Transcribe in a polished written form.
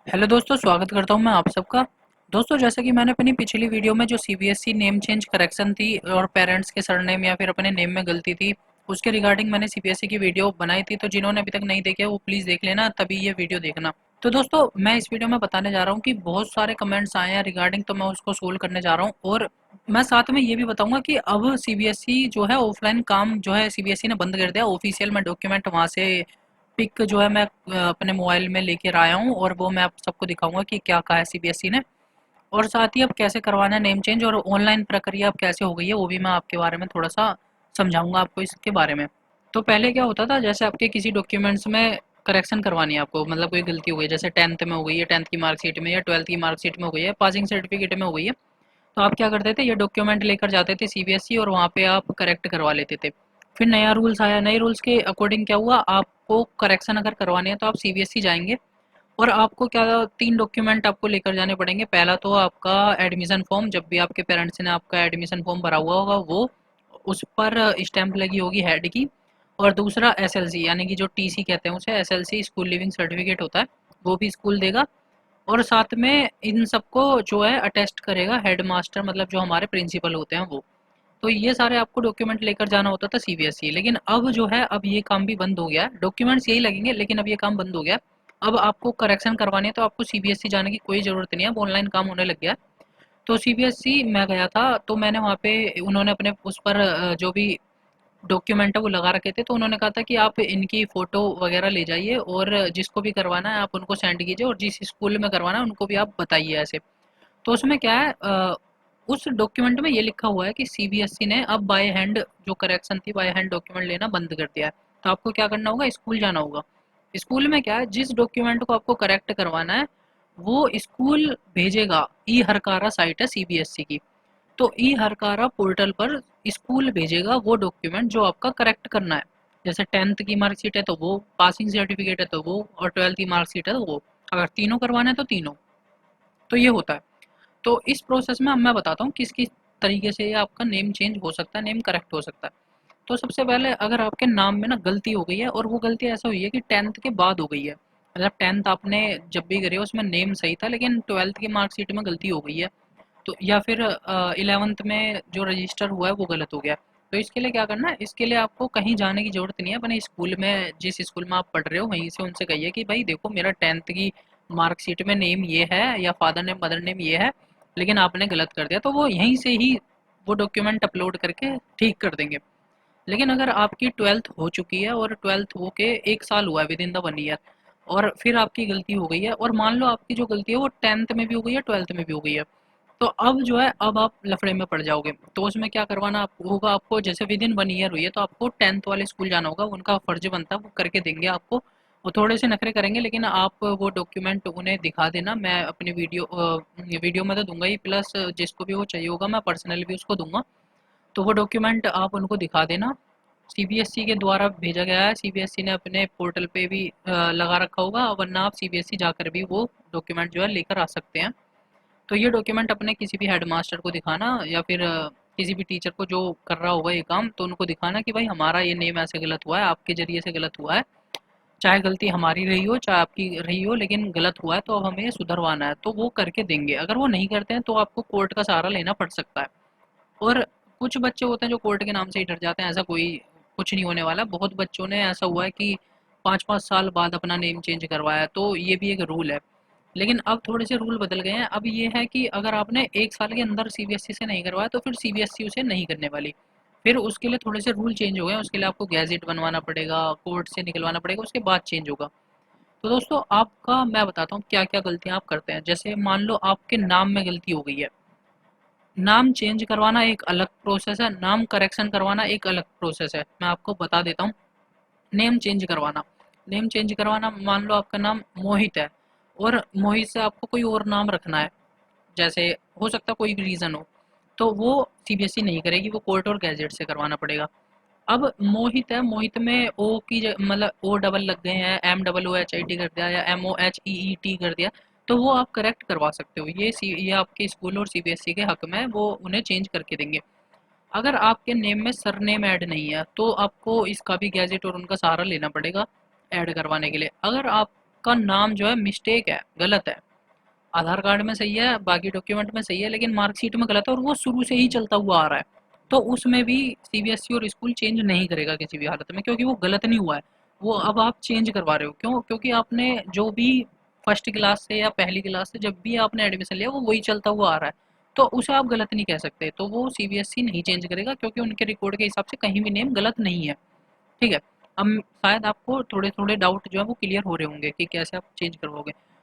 Hello दोस्तों, स्वागत करता हूं मैं आप सबका। दोस्तों, जैसा कि मैंने अपनी पिछली वीडियो में जो सीबीएसई नेम चेंज करेक्शन थी और पेरेंट्स के सरनेम या फिर अपने नेम में गलती थी, उसके रिगार्डिंग मैंने सीबीएसई की वीडियो बनाई थी। तो जिन्होंने अभी तक नहीं देखे वो प्लीज़ देख लेना, तभी ये वीडियो देखना। तो दोस्तों, मैं इस वीडियो में बताने जा रहा हूँ कि बहुत सारे कमेंट्स आए हैं रिगार्डिंग, तो मैं उसको सोल्व करने जा रहा हूँ। और मैं साथ में ये भी बताऊंगा कि अब सीबीएसई जो है ऑफलाइन काम जो है सीबीएसई ने बंद कर दिया। ऑफिशियल मैं डॉक्यूमेंट वहाँ से पिक जो है मैं अपने मोबाइल में लेकर आया हूँ और वो मैं आप सबको दिखाऊंगा कि क्या कहा है सीबीएसई ने। और साथ ही अब कैसे करवाना है नेम चेंज और ऑनलाइन प्रक्रिया अब कैसे हो गई है वो भी मैं आपके बारे में थोड़ा सा समझाऊंगा आपको इसके बारे में। तो पहले क्या होता था, जैसे आपके किसी डॉक्यूमेंट्स में करेक्शन करवानी है आपको, मतलब कोई गलती हो गई, जैसे टेंथ में हो गई है, टेंथ की मार्कशीट में, या ट्वेल्थ की मार्कशीट में हो गई है, पासिंग सर्टिफिकेट में हो गई है। तो आप क्या करते थे, ये डॉक्यूमेंट लेकर जाते थे सीबीएसई और वहाँ पे आप करेक्ट करवा लेते थे। फिर नया रूल्स आया, नए रूल्स के अकॉर्डिंग क्या हुआ, आपको करेक्शन अगर करवानी है तो आप सीबीएसई जाएंगे और आपको क्या, 3 डॉक्यूमेंट आपको लेकर जाने पड़ेंगे। पहला तो आपका एडमिशन फॉर्म, जब भी आपके पेरेंट्स ने आपका एडमिशन फॉर्म भरा हुआ होगा वो, उस पर स्टैंप लगी होगी हेड की। और दूसरा एसएलसी, यानी कि जो टीसी कहते हैं उसे, एसएलसी स्कूल लिविंग सर्टिफिकेट होता है, वो भी स्कूल देगा। और साथ में इन सबको जो है अटेस्ट करेगा हेड मास्टर, मतलब जो हमारे प्रिंसिपल होते हैं वो। तो ये सारे आपको डॉक्यूमेंट लेकर जाना होता था सीबीएसई। लेकिन अब जो है, अब ये काम भी बंद हो गया है। डॉक्यूमेंट्स यही लगेंगे लेकिन अब ये काम बंद हो गया है। अब आपको करेक्शन करवानी है तो आपको सीबीएसई जाने की कोई ज़रूरत नहीं है, अब ऑनलाइन काम होने लग गया है। तो सीबीएसई मैं गया था, तो मैंने वहाँ पे, उन्होंने अपने उस पर जो भी डॉक्यूमेंट है वो लगा रखे थे, तो उन्होंने कहा था कि आप इनकी फ़ोटो वगैरह ले जाइए और जिसको भी करवाना है आप उनको सेंड कीजिए और जिस स्कूल में करवाना है उनको भी आप बताइए ऐसे। तो उसमें क्या है, उस डॉक्यूमेंट में ये लिखा हुआ है कि सीबीएसई ने अब बाय हैंड जो करेक्शन थी, बाय हैंड डॉक्यूमेंट लेना बंद कर दिया है। तो आपको क्या करना होगा, स्कूल जाना होगा। स्कूल में क्या है, जिस डॉक्यूमेंट को आपको करेक्ट करवाना है वो स्कूल भेजेगा। ई हरकारा साइट है सीबीएसई की, तो ई हरकारा पोर्टल पर स्कूल भेजेगा वो डॉक्यूमेंट जो आपका करेक्ट करना है। जैसे टेंथ की मार्कशीट है तो वो, पासिंग सर्टिफिकेट है तो वो, और ट्वेल्थ की मार्कशीट है तो वो। अगर तीनों करवाना है तो तीनों। तो ये होता है। तो इस प्रोसेस में अब मैं बताता हूँ किस किस तरीके से ये आपका नेम चेंज हो सकता है, नेम करेक्ट हो सकता है। तो सबसे पहले, अगर आपके नाम में ना गलती हो गई है और वो गलती ऐसा हुई है कि टेंथ के बाद हो गई है, मतलब टेंथ आपने जब भी करी हो उसमें नेम सही था लेकिन ट्वेल्थ की मार्कशीट में गलती हो गई है, तो या फिर 11th में जो रजिस्टर हुआ है वो गलत हो गया। तो इसके लिए क्या करना है, इसके लिए आपको कहीं जाने की ज़रूरत नहीं है। अपने स्कूल में, जिस स्कूल में आप पढ़ रहे हो वहीं से उनसे कहिए कि भाई देखो, मेरा 10th की मार्कशीट में नेम ये है या फादर नेम मदर नेम ये है, लेकिन आपने गलत कर दिया, तो वो यहीं से ही वो डॉक्यूमेंट अपलोड करके ठीक कर देंगे। लेकिन अगर आपकी 12th हो चुकी है और 12th होके 1 साल हुआ है, विद इन द 1 ईयर, और फिर आपकी गलती हो गई है, और मान लो आपकी जो गलती है वो 10th में भी हो गई है, 12th में भी हो गई है, तो अब जो है, अब आप लफड़े में पड़ जाओगे। तो उसमें क्या करवाना होगा आपको, जैसे विद इन 1 ईयर हुई है तो आपको 10th वाले स्कूल जाना होगा, उनका फर्ज बनता है, वो करके देंगे आपको। वो थोड़े से नखरे करेंगे लेकिन आप वो डॉक्यूमेंट उन्हें दिखा देना। मैं अपनी वीडियो में तो दूंगा ही, प्लस जिसको भी वो चाहिए होगा मैं पर्सनली भी उसको दूंगा। तो वो डॉक्यूमेंट आप उनको दिखा देना। सीबीएसई के द्वारा भेजा गया है, सीबीएसई ने अपने पोर्टल पे भी लगा रखा होगा, वरना आप सीबीएसई जाकर भी वो डॉक्यूमेंट जो है लेकर आ सकते हैं। तो ये डॉक्यूमेंट अपने किसी भी हेडमास्टर को दिखाना, या फिर किसी भी टीचर को जो कर रहा होगा ये काम, तो उनको दिखाना कि भाई हमारा ये नेम ऐसे गलत हुआ है, आपके जरिए से गलत हुआ है। चाहे गलती हमारी रही हो चाहे आपकी रही हो, लेकिन गलत हुआ है तो अब हमें ये सुधरवाना है, तो वो करके देंगे। अगर वो नहीं करते हैं तो आपको कोर्ट का सहारा लेना पड़ सकता है। और कुछ बच्चे होते हैं जो कोर्ट के नाम से ही डर जाते हैं, ऐसा कोई कुछ नहीं होने वाला। बहुत बच्चों ने ऐसा हुआ है कि 5-5 साल बाद अपना नेम चेंज करवाया, तो ये भी एक रूल है। लेकिन अब थोड़े से रूल बदल गए हैं। अब ये है कि अगर आपने 1 साल के अंदर सीबीएसई से नहीं करवाया तो फिर सीबीएसई उसे नहीं करने वाली। फिर उसके लिए थोड़े से रूल चेंज हो गए हैं, उसके लिए आपको गैजेट बनवाना पड़ेगा, कोर्ट से निकलवाना पड़ेगा, उसके बाद चेंज होगा। तो दोस्तों, आपका मैं बताता हूँ क्या-क्या गलतियाँ आप करते हैं। जैसे मान लो आपके नाम में गलती हो गई है, नाम चेंज करवाना एक अलग प्रोसेस है, नाम करेक्शन करवाना एक अलग प्रोसेस है। मैं आपको बता देता हूँ। नेम चेंज करवाना, नेम चेंज करवाना, मान लो आपका नाम मोहित है और मोहित से आपको कोई और नाम रखना है, जैसे हो सकता है कोई भी रीज़न हो, तो वो सीबीएसई नहीं करेगी, वो कोर्ट और गैजेट से करवाना पड़ेगा। अब मोहित है, मोहित में ओ की मतलब ओ डबल लग गए हैं, M double O H I T कर दिया या M O H E E T कर दिया, तो वो आप करेक्ट करवा सकते हो। ये आपके स्कूल और सीबीएसई के हक में है, वो उन्हें चेंज करके देंगे। अगर आपके नेम में सरनेम ऐड नहीं है तो आपको इसका भी गैजेट और उनका सहारा लेना पड़ेगा ऐड करवाने के लिए। अगर आप आपका नाम जो है मिस्टेक है, गलत है। आधार कार्ड में सही है, बाकी डॉक्यूमेंट में सही है, लेकिन मार्कशीट में गलत है और वो शुरू से ही चलता हुआ आ रहा है। तो उसमें भी सीबीएसई और स्कूल चेंज नहीं करेगा किसी भी हालत में, क्योंकि वो गलत नहीं हुआ है। वो अब आप चेंज करवा रहे हो, क्यों? क्योंकि आपने जो भी फर्स्ट क्लास से या पहली क्लास से जब भी आपने एडमिशन लिया वो वही चलता हुआ आ रहा है। तो उसे आप गलत नहीं कह सकते, तो वो सीबीएसई नहीं चेंज करेगा, क्योंकि उनके रिकॉर्ड के हिसाब से कहीं भी नेम गलत नहीं है। ठीक है। अब शायद आपको थोड़े थोड़े डाउट जो है वो क्लियर हो रहे होंगे कि कैसे आप चेंज करवाओगे।